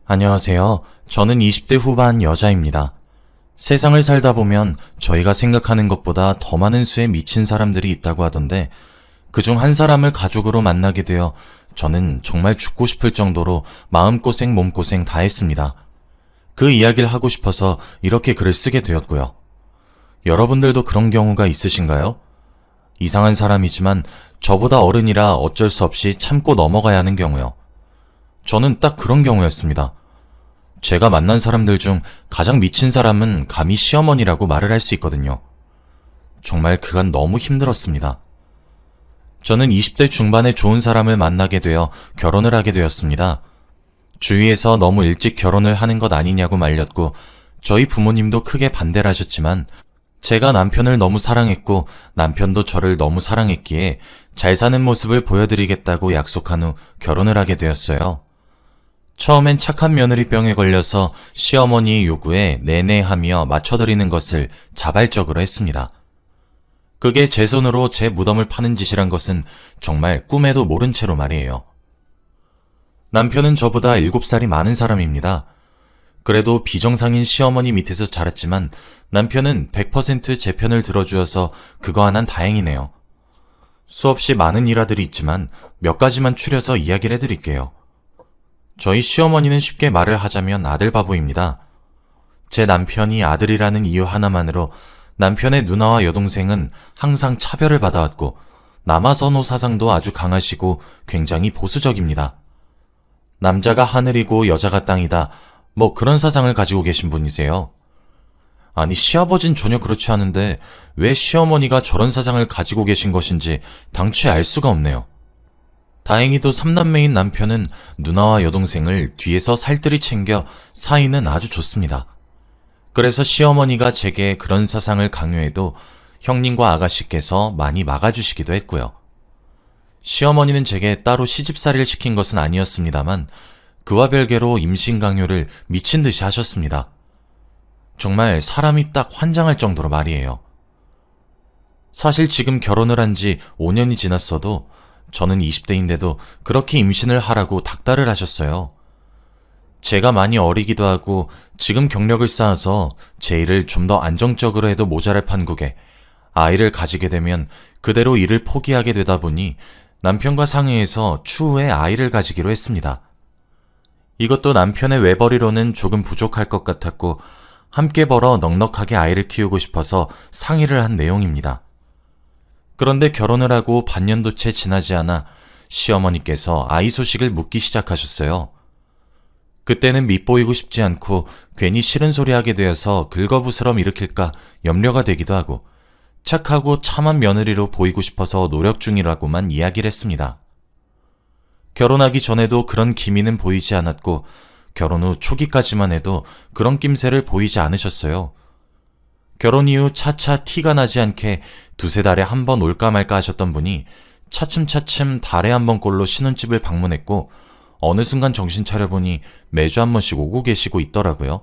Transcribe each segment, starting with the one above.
안녕하세요. 저는 20대 후반 여자입니다. 세상을 살다 보면 저희가 생각하는 것보다 더 많은 수의 미친 사람들이 있다고 하던데 그중 한 사람을 가족으로 만나게 되어 저는 정말 죽고 싶을 정도로 마음고생 몸고생 다 했습니다. 그 이야기를 하고 싶어서 이렇게 글을 쓰게 되었고요. 여러분들도 그런 경우가 있으신가요? 이상한 사람이지만 저보다 어른이라 어쩔 수 없이 참고 넘어가야 하는 경우요. 저는 딱 그런 경우였습니다. 제가 만난 사람들 중 가장 미친 사람은 감히 시어머니라고 말을 할 수 있거든요. 정말 그간 너무 힘들었습니다. 저는 20대 중반에 좋은 사람을 만나게 되어 결혼을 하게 되었습니다. 주위에서 너무 일찍 결혼을 하는 것 아니냐고 말렸고 저희 부모님도 크게 반대를 하셨지만 제가 남편을 너무 사랑했고 남편도 저를 너무 사랑했기에 잘 사는 모습을 보여드리겠다고 약속한 후 결혼을 하게 되었어요. 처음엔 착한 며느리병에 걸려서 시어머니의 요구에 내내하며 맞춰드리는 것을 자발적으로 했습니다. 그게 제 손으로 제 무덤을 파는 짓이란 것은 정말 꿈에도 모른 채로 말이에요. 남편은 저보다 7살이 많은 사람입니다. 그래도 비정상인 시어머니 밑에서 자랐지만 남편은 100% 제 편을 들어주어서 그거 하나는 다행이네요. 수없이 많은 일화들이 있지만 몇 가지만 추려서 이야기를 해드릴게요. 저희 시어머니는 쉽게 말을 하자면 아들 바보입니다. 제 남편이 아들이라는 이유 하나만으로 남편의 누나와 여동생은 항상 차별을 받아왔고 남아선호 사상도 아주 강하시고 굉장히 보수적입니다. 남자가 하늘이고 여자가 땅이다. 뭐 그런 사상을 가지고 계신 분이세요. 아니 시아버진 전혀 그렇지 않은데 왜 시어머니가 저런 사상을 가지고 계신 것인지 당최 알 수가 없네요. 다행히도 3남매인 남편은 누나와 여동생을 뒤에서 살뜰히 챙겨 사이는 아주 좋습니다. 그래서 시어머니가 제게 그런 사상을 강요해도 형님과 아가씨께서 많이 막아주시기도 했고요. 시어머니는 제게 따로 시집살이를 시킨 것은 아니었습니다만 그와 별개로 임신 강요를 미친 듯이 하셨습니다. 정말 사람이 딱 환장할 정도로 말이에요. 사실 지금 결혼을 한 지 5년이 지났어도 저는 20대인데도 그렇게 임신을 하라고 닥달을 하셨어요. 제가 많이 어리기도 하고 지금 경력을 쌓아서 제 일을 좀 더 안정적으로 해도 모자랄 판국에 아이를 가지게 되면 그대로 일을 포기하게 되다 보니 남편과 상의해서 추후에 아이를 가지기로 했습니다. 이것도 남편의 외벌이로는 조금 부족할 것 같았고 함께 벌어 넉넉하게 아이를 키우고 싶어서 상의를 한 내용입니다. 그런데 결혼을 하고 반년도 채 지나지 않아 시어머니께서 아이 소식을 묻기 시작하셨어요. 그때는 밉보이고 싶지 않고 괜히 싫은 소리 하게 되어서 긁어부스럼 일으킬까 염려가 되기도 하고 착하고 참한 며느리로 보이고 싶어서 노력 중이라고만 이야기를 했습니다. 결혼하기 전에도 그런 기미는 보이지 않았고 결혼 후 초기까지만 해도 그런 낌새를 보이지 않으셨어요. 결혼 이후 차차 티가 나지 않게 두세 달에 한 번 올까 말까 하셨던 분이 차츰차츰 달에 한 번꼴로 신혼집을 방문했고 어느 순간 정신 차려보니 매주 한 번씩 오고 계시고 있더라고요.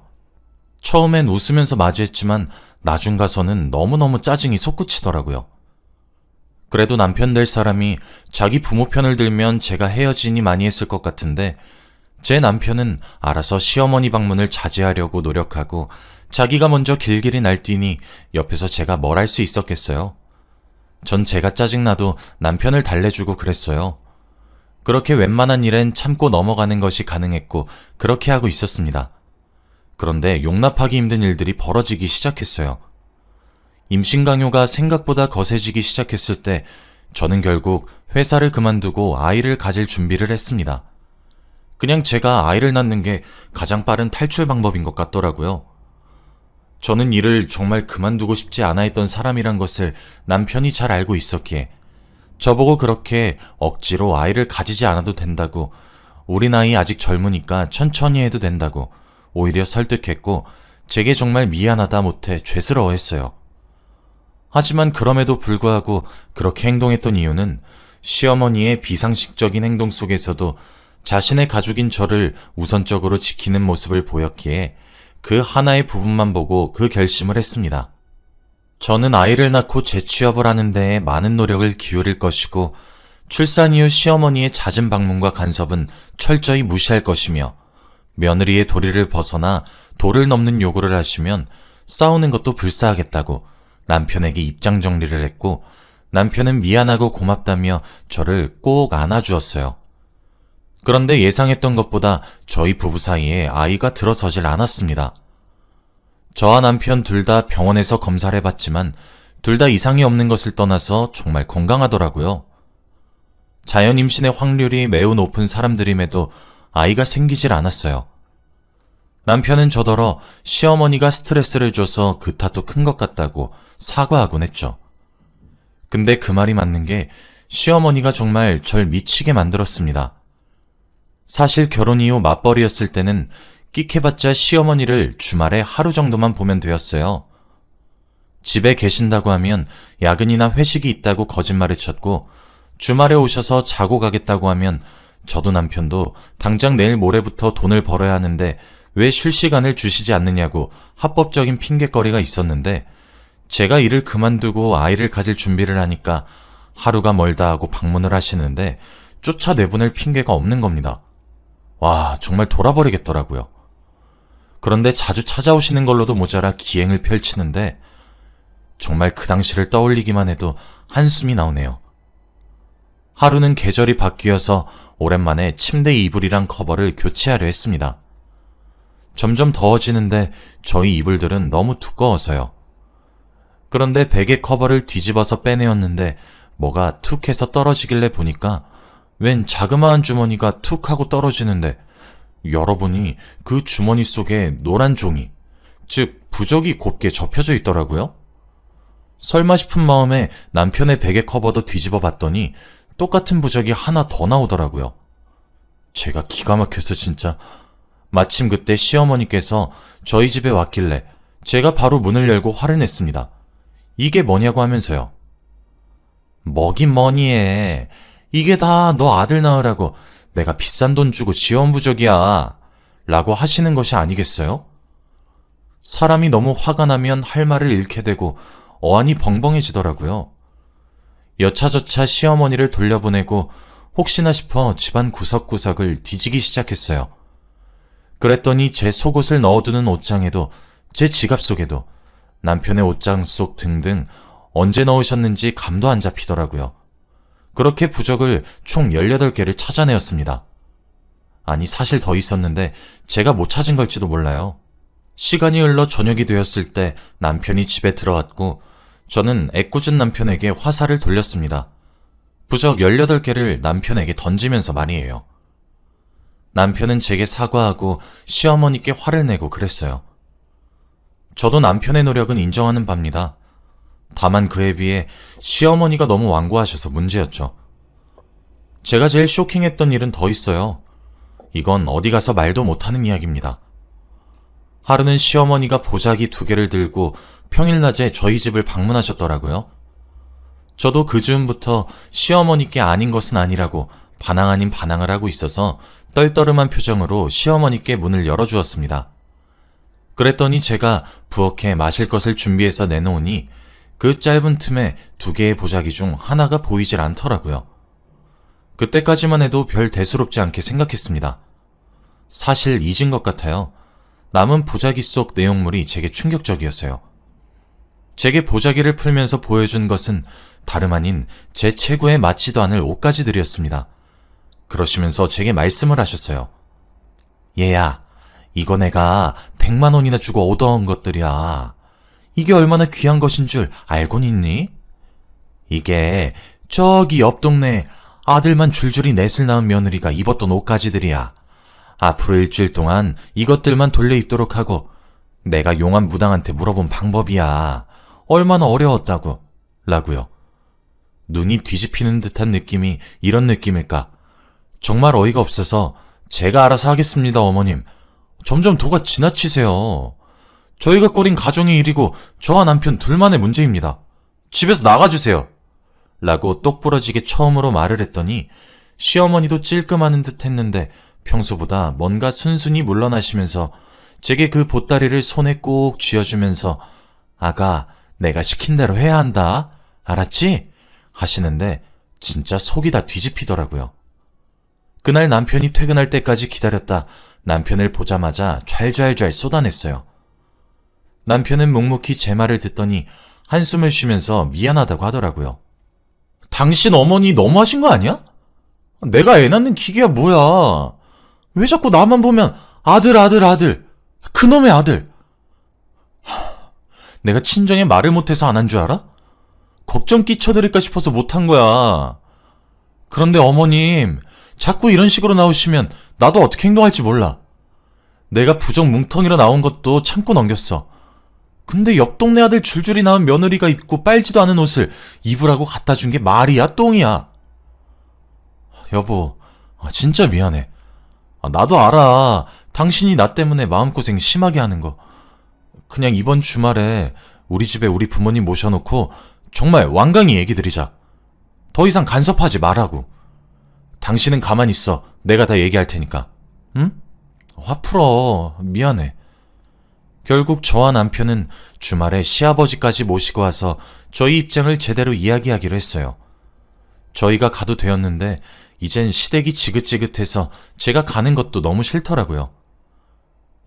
처음엔 웃으면서 맞이했지만 나중 가서는 너무너무 짜증이 솟구치더라고요. 그래도 남편 될 사람이 자기 부모 편을 들면 제가 헤어지니 많이 했을 것 같은데 제 남편은 알아서 시어머니 방문을 자제하려고 노력하고 자기가 먼저 길길이 날뛰니 옆에서 제가 뭘 할 수 있었겠어요. 전 제가 짜증나도 남편을 달래주고 그랬어요. 그렇게 웬만한 일엔 참고 넘어가는 것이 가능했고 그렇게 하고 있었습니다. 그런데 용납하기 힘든 일들이 벌어지기 시작했어요. 임신 강요가 생각보다 거세지기 시작했을 때 저는 결국 회사를 그만두고 아이를 가질 준비를 했습니다. 그냥 제가 아이를 낳는 게 가장 빠른 탈출 방법인 것 같더라고요. 저는 일을 정말 그만두고 싶지 않아 했던 사람이란 것을 남편이 잘 알고 있었기에 저보고 그렇게 억지로 아이를 가지지 않아도 된다고, 우리 나이 아직 젊으니까 천천히 해도 된다고 오히려 설득했고 제게 정말 미안하다 못해 죄스러워했어요. 하지만 그럼에도 불구하고 그렇게 행동했던 이유는 시어머니의 비상식적인 행동 속에서도 자신의 가족인 저를 우선적으로 지키는 모습을 보였기에 그 하나의 부분만 보고 그 결심을 했습니다. 저는 아이를 낳고 재취업을 하는 데에 많은 노력을 기울일 것이고 출산 이후 시어머니의 잦은 방문과 간섭은 철저히 무시할 것이며 며느리의 도리를 벗어나 도를 넘는 요구를 하시면 싸우는 것도 불사하겠다고 남편에게 입장 정리를 했고, 남편은 미안하고 고맙다며 저를 꼭 안아주었어요. 그런데 예상했던 것보다 저희 부부 사이에 아이가 들어서질 않았습니다. 저와 남편 둘 다 병원에서 검사를 해봤지만 둘 다 이상이 없는 것을 떠나서 정말 건강하더라고요. 자연 임신의 확률이 매우 높은 사람들임에도 아이가 생기질 않았어요. 남편은 저더러 시어머니가 스트레스를 줘서 그 탓도 큰 것 같다고 사과하곤 했죠. 근데 그 말이 맞는 게 시어머니가 정말 절 미치게 만들었습니다. 사실 결혼 이후 맞벌이였을 때는 끽해봤자 시어머니를 주말에 하루 정도만 보면 되었어요. 집에 계신다고 하면 야근이나 회식이 있다고 거짓말을 쳤고, 주말에 오셔서 자고 가겠다고 하면 저도 남편도 당장 내일 모레부터 돈을 벌어야 하는데 왜 쉴 시간을 주시지 않느냐고 합법적인 핑곗거리가 있었는데, 제가 일을 그만두고 아이를 가질 준비를 하니까 하루가 멀다 하고 방문을 하시는데 쫓아내보낼 핑계가 없는 겁니다. 와, 정말 돌아버리겠더라고요. 그런데 자주 찾아오시는 걸로도 모자라 기행을 펼치는데 정말 그 당시를 떠올리기만 해도 한숨이 나오네요. 하루는 계절이 바뀌어서 오랜만에 침대 이불이랑 커버를 교체하려 했습니다. 점점 더워지는데 저희 이불들은 너무 두꺼워서요. 그런데 베개 커버를 뒤집어서 빼내었는데 뭐가 툭 해서 떨어지길래 보니까 웬 자그마한 주머니가 툭 하고 떨어지는데, 열어보니 그 주머니 속에 노란 종이, 즉 부적이 곱게 접혀져 있더라고요. 설마 싶은 마음에 남편의 베개 커버도 뒤집어 봤더니 똑같은 부적이 하나 더 나오더라고요. 제가 기가 막혀서 진짜. 마침 그때 시어머니께서 저희 집에 왔길래 제가 바로 문을 열고 화를 냈습니다. 이게 뭐냐고 하면서요. 뭐긴 뭐니 해. 이게 다 너 아들 낳으라고 내가 비싼 돈 주고 지원 부적이야. 라고 하시는 것이 아니겠어요? 사람이 너무 화가 나면 할 말을 잃게 되고 어안이 벙벙해지더라고요. 여차저차 시어머니를 돌려보내고 혹시나 싶어 집안 구석구석을 뒤지기 시작했어요. 그랬더니 제 속옷을 넣어두는 옷장에도, 제 지갑 속에도, 남편의 옷장 속 등등 언제 넣으셨는지 감도 안 잡히더라고요. 그렇게 부적을 총 18개를 찾아내었습니다. 아니, 사실 더 있었는데 제가 못 찾은 걸지도 몰라요. 시간이 흘러 저녁이 되었을 때 남편이 집에 들어왔고 저는 애꿎은 남편에게 화살을 돌렸습니다. 부적 18개를 남편에게 던지면서 말이에요. 남편은 제게 사과하고 시어머니께 화를 내고 그랬어요. 저도 남편의 노력은 인정하는 바입니다. 다만 그에 비해 시어머니가 너무 완고하셔서 문제였죠. 제가 제일 쇼킹했던 일은 더 있어요. 이건 어디 가서 말도 못하는 이야기입니다. 하루는 시어머니가 보자기 2개를 들고 평일낮에 저희 집을 방문하셨더라고요. 저도 그 즈음부터 시어머니께 아닌 것은 아니라고 반항 아닌 반항을 하고 있어서 떨떠름한 표정으로 시어머니께 문을 열어주었습니다. 그랬더니 제가 부엌에 마실 것을 준비해서 내놓으니 그 짧은 틈에 2개의 보자기 중 하나가 보이질 않더라고요. 그때까지만 해도 별 대수롭지 않게 생각했습니다. 사실 잊은 것 같아요. 남은 보자기 속 내용물이 제게 충격적이었어요. 제게 보자기를 풀면서 보여준 것은 다름 아닌 제 체구에 맞지도 않을 옷가지들이었습니다. 그러시면서 제게 말씀을 하셨어요. 얘야, 이거 내가 100만 원이나 주고 얻어온 것들이야. 이게 얼마나 귀한 것인 줄 알고는 있니? 이게 저기 옆 동네 아들만 줄줄이 넷을 낳은 며느리가 입었던 옷가지들이야. 앞으로 일주일 동안 이것들만 돌려 입도록 하고 내가 용한 무당한테 물어본 방법이야. 얼마나 어려웠다고. 라고요. 눈이 뒤집히는 듯한 느낌이 이런 느낌일까? 정말 어이가 없어서 제가 알아서 하겠습니다, 어머님. 점점 도가 지나치세요. 저희가 꾸린 가정의 일이고 저와 남편 둘만의 문제입니다. 집에서 나가주세요. 라고 똑부러지게 처음으로 말을 했더니 시어머니도 찔끔하는 듯 했는데 평소보다 뭔가 순순히 물러나시면서 제게 그 보따리를 손에 꼭 쥐어주면서 아가, 내가 시킨 대로 해야 한다. 알았지? 하시는데 진짜 속이 다 뒤집히더라고요. 그날 남편이 퇴근할 때까지 기다렸다 남편을 보자마자 좔좔좔 쏟아냈어요. 남편은 묵묵히 제 말을 듣더니 한숨을 쉬면서 미안하다고 하더라고요. 당신 어머니 너무하신 거 아니야? 내가 애 낳는 기계야 뭐야. 왜 자꾸 나만 보면 아들 아들 아들 그놈의 아들. 내가 친정에 말을 못해서 안 한 줄 알아? 걱정 끼쳐드릴까 싶어서 못한 거야. 그런데 어머님 자꾸 이런 식으로 나오시면 나도 어떻게 행동할지 몰라. 내가 부적 뭉텅이로 나온 것도 참고 넘겼어. 근데 옆 동네 아들 줄줄이 낳은 며느리가 입고 빨지도 않은 옷을 입으라고 갖다 준 게 말이야 똥이야. 여보, 진짜 미안해. 나도 알아. 당신이 나 때문에 마음고생 심하게 하는 거. 그냥 이번 주말에 우리 집에 우리 부모님 모셔놓고 정말 완강히 얘기 드리자. 더 이상 간섭하지 말라고. 당신은 가만히 있어. 내가 다 얘기할 테니까. 응? 화 풀어. 미안해. 결국 저와 남편은 주말에 시아버지까지 모시고 와서 저희 입장을 제대로 이야기하기로 했어요. 저희가 가도 되었는데 이젠 시댁이 지긋지긋해서 제가 가는 것도 너무 싫더라고요.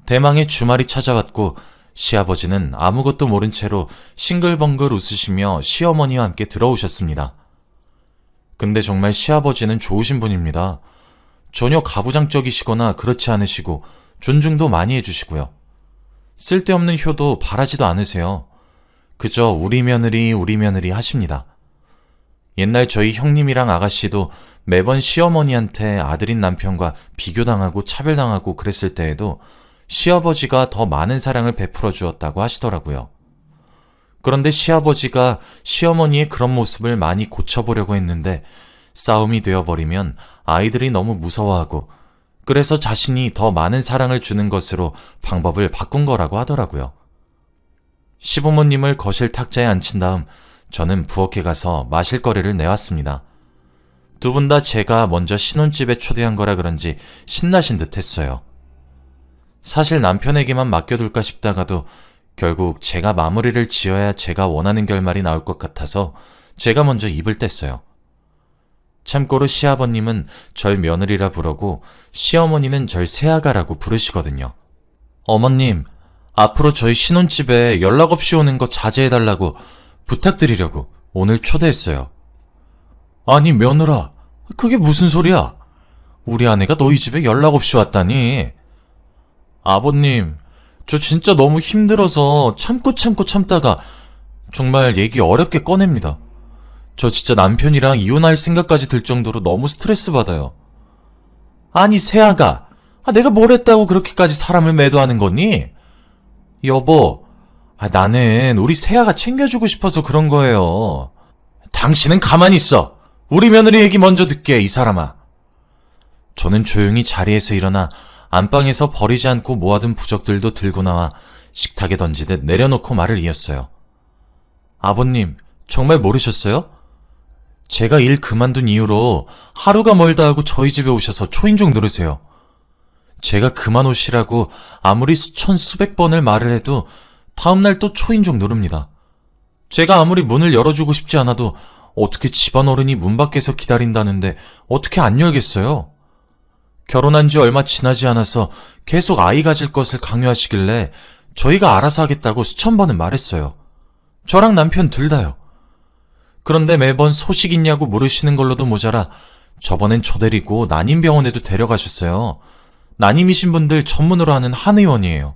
대망의 주말이 찾아왔고 시아버지는 아무것도 모른 채로 싱글벙글 웃으시며 시어머니와 함께 들어오셨습니다. 근데 정말 시아버지는 좋으신 분입니다. 전혀 가부장적이시거나 그렇지 않으시고 존중도 많이 해주시고요. 쓸데없는 효도 바라지도 않으세요. 그저 우리 며느리 하십니다. 옛날 저희 형님이랑 아가씨도 매번 시어머니한테 아들인 남편과 비교당하고 차별당하고 그랬을 때에도 시아버지가 더 많은 사랑을 베풀어 주었다고 하시더라고요. 그런데 시아버지가 시어머니의 그런 모습을 많이 고쳐보려고 했는데 싸움이 되어버리면 아이들이 너무 무서워하고 그래서 자신이 더 많은 사랑을 주는 것으로 방법을 바꾼 거라고 하더라고요. 시부모님을 거실 탁자에 앉힌 다음 저는 부엌에 가서 마실 거리를 내왔습니다. 두 분 다 제가 먼저 신혼집에 초대한 거라 그런지 신나신 듯 했어요. 사실 남편에게만 맡겨둘까 싶다가도 결국 제가 마무리를 지어야 제가 원하는 결말이 나올 것 같아서 제가 먼저 입을 뗐어요. 참고로 시아버님은 절 며느리라 부르고 시어머니는 절 새아가라고 부르시거든요. 어머님, 앞으로 저희 신혼집에 연락 없이 오는 거 자제해달라고 부탁드리려고 오늘 초대했어요. 아니 며느라, 그게 무슨 소리야? 우리 아내가 너희 집에 연락 없이 왔다니. 아버님, 저 진짜 너무 힘들어서 참다가 정말 얘기 어렵게 꺼냅니다. 저 진짜 남편이랑 이혼할 생각까지 들 정도로 너무 스트레스 받아요. 아니 새아가, 내가 뭘 했다고 그렇게까지 사람을 매도하는 거니? 여보, 나는 우리 새아가 챙겨주고 싶어서 그런 거예요. 당신은 가만히 있어. 우리 며느리 얘기 먼저 듣게, 이 사람아. 저는 조용히 자리에서 일어나 안방에서 버리지 않고 모아둔 부적들도 들고 나와 식탁에 던지듯 내려놓고 말을 이었어요. 아버님, 정말 모르셨어요? 제가 일 그만둔 이후로 하루가 멀다 하고 저희 집에 오셔서 초인종 누르세요. 제가 그만 오시라고 아무리 수천 수백 번을 말을 해도 다음날 또 초인종 누릅니다. 제가 아무리 문을 열어주고 싶지 않아도 어떻게 집안 어른이 문 밖에서 기다린다는데 어떻게 안 열겠어요? 결혼한 지 얼마 지나지 않아서 계속 아이 가질 것을 강요하시길래 저희가 알아서 하겠다고 수천 번은 말했어요. 저랑 남편 둘 다요. 그런데 매번 소식 있냐고 물으시는 걸로도 모자라 저번엔 저 데리고 난임병원에도 데려가셨어요. 난임이신 분들 전문으로 하는 한의원이에요.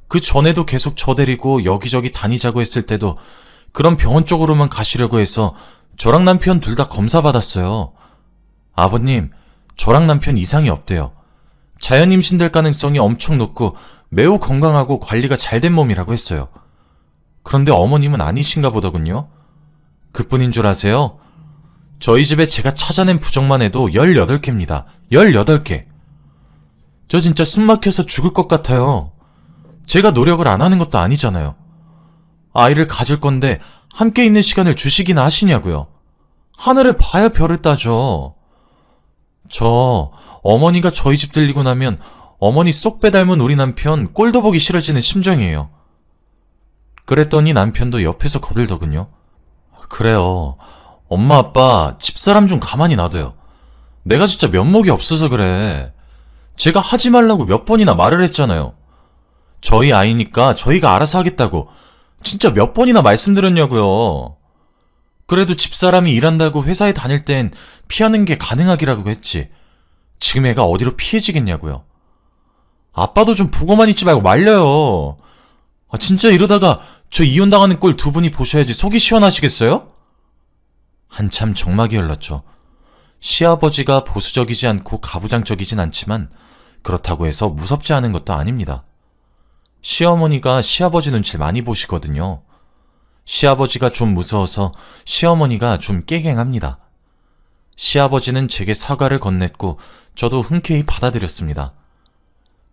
그 전에도 계속 저 데리고 여기저기 다니자고 했을 때도 그런 병원 쪽으로만 가시려고 해서 저랑 남편 둘 다 검사 받았어요. 아버님, 저랑 남편 이상이 없대요. 자연 임신될 가능성이 엄청 높고 매우 건강하고 관리가 잘 된 몸이라고 했어요. 그런데 어머님은 아니신가 보더군요. 그뿐인 줄 아세요? 저희 집에 제가 찾아낸 부적만 해도 18개입니다. 18개. 저 진짜 숨 막혀서 죽을 것 같아요. 제가 노력을 안 하는 것도 아니잖아요. 아이를 가질 건데 함께 있는 시간을 주시기나 하시냐고요. 하늘을 봐야 별을 따죠. 저 어머니가 저희 집 들리고 나면 어머니 쏙 빼닮은 우리 남편 꼴도 보기 싫어지는 심정이에요. 그랬더니 남편도 옆에서 거들더군요. 그래요. 엄마 아빠 집사람 좀 가만히 놔둬요. 내가 진짜 면목이 없어서 그래. 제가 하지 말라고 몇 번이나 말을 했잖아요. 저희 아이니까 저희가 알아서 하겠다고 진짜 몇 번이나 말씀드렸냐고요. 그래도 집사람이 일한다고 회사에 다닐 땐 피하는 게 가능하기라고 했지. 지금 애가 어디로 피해지겠냐고요. 아빠도 좀 보고만 있지 말고 말려요. 진짜 이러다가 저 이혼당하는 꼴 두 분이 보셔야지 속이 시원하시겠어요? 한참 정막이 흘렀죠. 시아버지가 보수적이지 않고 가부장적이진 않지만 그렇다고 해서 무섭지 않은 것도 아닙니다. 시어머니가 시아버지 눈치를 많이 보시거든요. 시아버지가 좀 무서워서 시어머니가 좀 깨갱합니다. 시아버지는 제게 사과를 건넸고 저도 흔쾌히 받아들였습니다.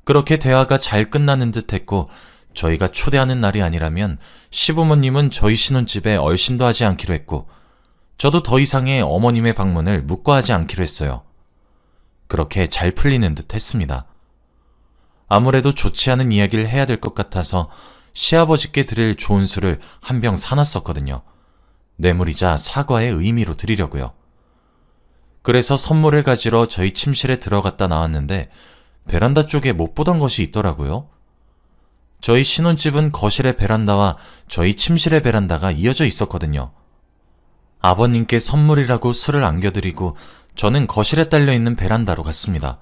그렇게 대화가 잘 끝나는 듯 했고 저희가 초대하는 날이 아니라면 시부모님은 저희 신혼집에 얼씬도 하지 않기로 했고 저도 더 이상의 어머님의 방문을 묵과하지 않기로 했어요. 그렇게 잘 풀리는 듯 했습니다. 아무래도 좋지 않은 이야기를 해야 될 것 같아서 시아버지께 드릴 좋은 술을 한 병 사놨었거든요. 뇌물이자 사과의 의미로 드리려고요. 그래서 선물을 가지러 저희 침실에 들어갔다 나왔는데 베란다 쪽에 못 보던 것이 있더라고요. 저희 신혼집은 거실의 베란다와 저희 침실의 베란다가 이어져 있었거든요. 아버님께 선물이라고 술을 안겨드리고 저는 거실에 딸려있는 베란다로 갔습니다.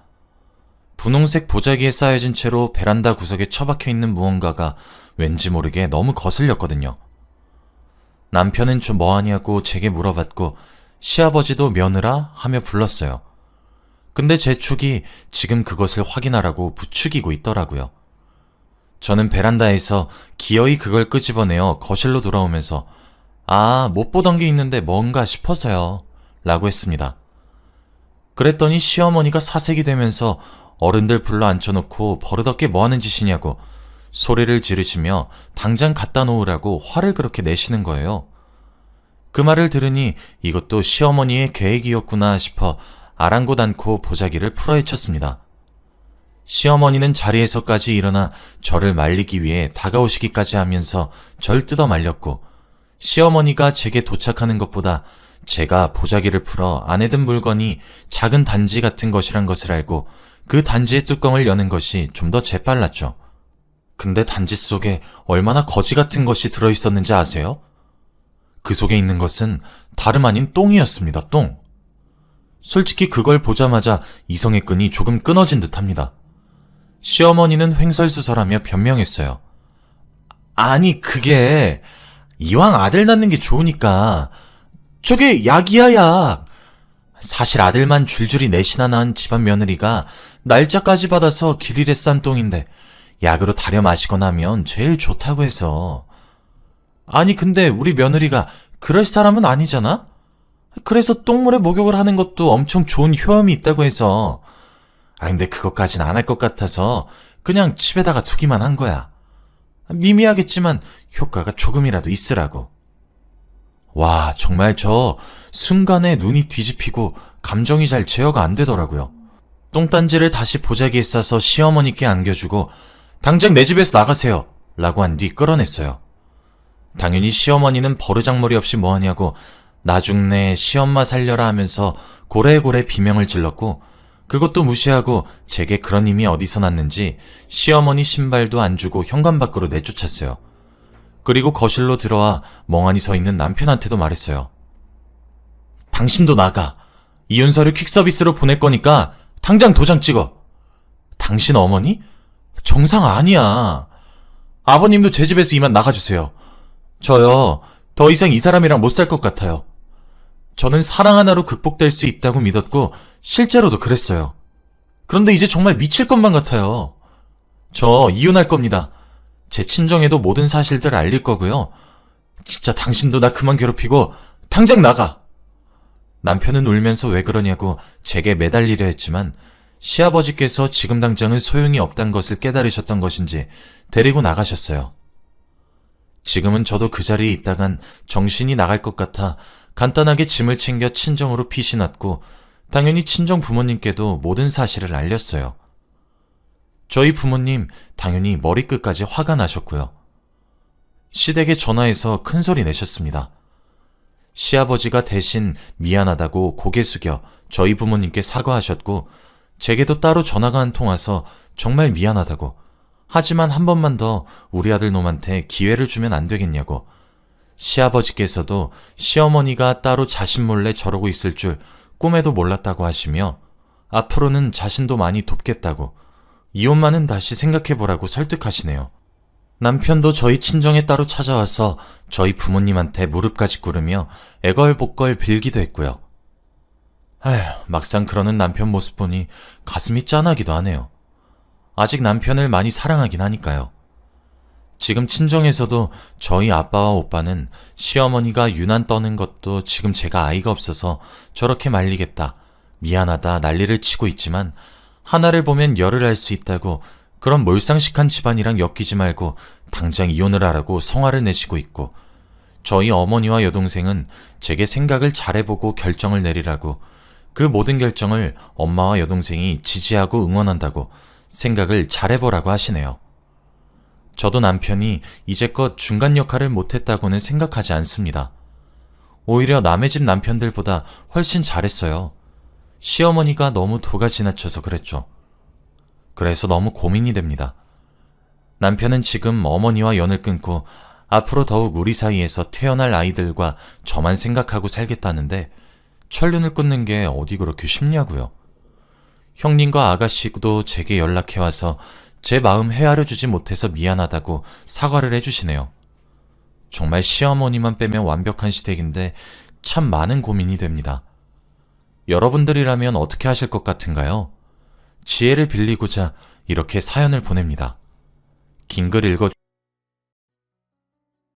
분홍색 보자기에 쌓여진 채로 베란다 구석에 처박혀 있는 무언가가 왠지 모르게 너무 거슬렸거든요. 남편은 좀 뭐하냐고 제게 물어봤고 시아버지도 며느라 하며 불렀어요. 근데 제 촉이 지금 그것을 확인하라고 부추기고 있더라고요. 저는 베란다에서 기어이 그걸 끄집어내어 거실로 돌아오면서 못 보던 게 있는데 뭔가 싶어서요 라고 했습니다. 그랬더니 시어머니가 사색이 되면서 어른들 불러 앉혀놓고 버릇없게 뭐하는 짓이냐고 소리를 지르시며 당장 갖다 놓으라고 화를 그렇게 내시는 거예요. 그 말을 들으니 이것도 시어머니의 계획이었구나 싶어 아랑곳 않고 보자기를 풀어헤쳤습니다. 시어머니는 자리에서까지 일어나 저를 말리기 위해 다가오시기까지 하면서 절 뜯어 말렸고 시어머니가 제게 도착하는 것보다 제가 보자기를 풀어 안에 든 물건이 작은 단지 같은 것이란 것을 알고 그 단지의 뚜껑을 여는 것이 좀 더 재빨랐죠. 근데 단지 속에 얼마나 거지 같은 것이 들어있었는지 아세요? 그 속에 있는 것은 다름 아닌 똥이었습니다. 똥. 솔직히 그걸 보자마자 이성의 끈이 조금 끊어진 듯합니다. 시어머니는 횡설수설하며 변명했어요. 아니 그게 이왕 아들 낳는 게 좋으니까 저게 약이야 약. 사실 아들만 줄줄이 넷이나 낳은 집안 며느리가 날짜까지 받아서 길일에 싼 똥인데 약으로 달여 마시거나 하면 제일 좋다고 해서. 아니 근데 우리 며느리가 그럴 사람은 아니잖아? 그래서 똥물에 목욕을 하는 것도 엄청 좋은 효험이 있다고 해서. 근데 그것까진 안 할 것 같아서 그냥 집에다가 두기만 한 거야. 미미하겠지만 효과가 조금이라도 있으라고. 와, 정말 저 순간에 눈이 뒤집히고 감정이 잘 제어가 안 되더라고요. 똥단지를 다시 보자기에 싸서 시어머니께 안겨주고 당장 내 집에서 나가세요 라고 한 뒤 끌어냈어요. 당연히 시어머니는 버르장머리 없이 뭐하냐고 나중내 시엄마 살려라 하면서 고래고래 비명을 질렀고 그것도 무시하고 제게 그런 힘이 어디서 났는지 시어머니 신발도 안 주고 현관 밖으로 내쫓았어요. 그리고 거실로 들어와 멍하니 서 있는 남편한테도 말했어요. 당신도 나가. 이혼 서류 퀵서비스로 보낼 거니까 당장 도장 찍어. 당신 어머니? 정상 아니야. 아버님도 제 집에서 이만 나가주세요. 저요, 더 이상 이 사람이랑 못 살 것 같아요. 저는 사랑 하나로 극복될 수 있다고 믿었고 실제로도 그랬어요. 그런데 이제 정말 미칠 것만 같아요. 저 이혼할 겁니다. 제 친정에도 모든 사실들을 알릴 거고요. 진짜 당신도 나 그만 괴롭히고 당장 나가. 남편은 울면서 왜 그러냐고 제게 매달리려 했지만 시아버지께서 지금 당장은 소용이 없단 것을 깨달으셨던 것인지 데리고 나가셨어요. 지금은 저도 그 자리에 있다간 정신이 나갈 것 같아 간단하게 짐을 챙겨 친정으로 피신왔고 당연히 친정 부모님께도 모든 사실을 알렸어요. 저희 부모님 당연히 머리끝까지 화가 나셨고요. 시댁에 전화해서 큰 소리 내셨습니다. 시아버지가 대신 미안하다고 고개 숙여 저희 부모님께 사과하셨고 제게도 따로 전화가 한 통 와서 정말 미안하다고, 하지만 한 번만 더 우리 아들 놈한테 기회를 주면 안 되겠냐고, 시아버지께서도 시어머니가 따로 자신 몰래 저러고 있을 줄 꿈에도 몰랐다고 하시며 앞으로는 자신도 많이 돕겠다고, 이혼만은 다시 생각해보라고 설득하시네요. 남편도 저희 친정에 따로 찾아와서 저희 부모님한테 무릎까지 꿇으며 애걸복걸 빌기도 했고요. 아휴, 막상 그러는 남편 모습 보니 가슴이 짠하기도 하네요. 아직 남편을 많이 사랑하긴 하니까요. 지금 친정에서도 저희 아빠와 오빠는 시어머니가 유난 떠는 것도 지금 제가 아이가 없어서 저렇게 말리겠다, 미안하다 난리를 치고 있지만, 하나를 보면 열을 알 수 있다고 그런 몰상식한 집안이랑 엮이지 말고 당장 이혼을 하라고 성화를 내시고 있고, 저희 어머니와 여동생은 제게 생각을 잘해보고 결정을 내리라고, 그 모든 결정을 엄마와 여동생이 지지하고 응원한다고 생각을 잘해보라고 하시네요. 저도 남편이 이제껏 중간 역할을 못했다고는 생각하지 않습니다. 오히려 남의 집 남편들보다 훨씬 잘했어요. 시어머니가 너무 도가 지나쳐서 그랬죠. 그래서 너무 고민이 됩니다. 남편은 지금 어머니와 연을 끊고 앞으로 더욱 우리 사이에서 태어날 아이들과 저만 생각하고 살겠다는데, 천륜을 끊는 게 어디 그렇게 쉽냐고요. 형님과 아가씨도 제게 연락해와서 제 마음 헤아려주지 못해서 미안하다고 사과를 해주시네요. 정말 시어머니만 빼면 완벽한 시댁인데 참 많은 고민이 됩니다. 여러분들이라면 어떻게 하실 것 같은가요? 지혜를 빌리고자 이렇게 사연을 보냅니다. 긴 글 읽어